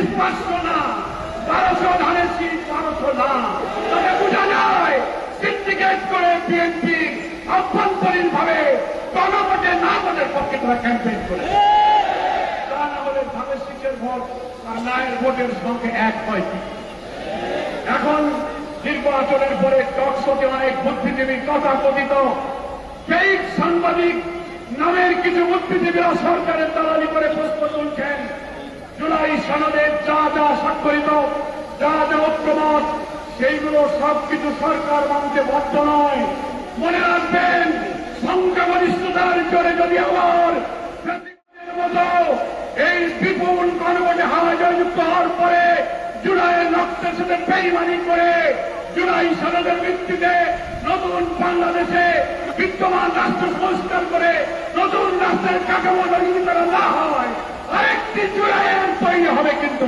শীষ 500 না, 1200 ধানের শীষ 1200 না। তবে বোঝা যায় সিন্ডিকেট করে বিএনপি অভ্যন্তরীণ ভাবে গণভোটে না ভোটের পক্ষে তারা ক্যাম্পেইন করে। তা না হলে ধানের শীষের ভোট আর নায়ের ভোটের সঙ্গে এক হয় কি? এখন নির্বাচনের পরে টকশোতে অনেক বুদ্ধিজীবীর কথা কথিত ফেক সাংবাদিক নামের কিছু বুদ্ধিজীবীরা সরকারের দালালি করে প্রশ্ন তুলছেন জুলাই সনদে যা যা স্বাক্ষরিত, যা যা ঐক্যমত, সেইগুলো সবকিছু সরকার মানতে বাধ্য নয়। মনে রাখবেন, সংখ্যাগরিষ্ঠতার জোরে যদি আবার এই বিপুল গণভোটে হারা জয়যুক্ত হওয়ার পরে জুলাইয়ের রক্তের সাথে বেইমানি করে জুলাই সনদের ভিত্তিতে নতুন বাংলাদেশে বিদ্যমান রাষ্ট্র সংস্কার করে নতুন রাষ্ট্রের কাঠামো যদি তারা না হয়, আরেকটি জুলাইয়ের তৈরি হবে কিন্তু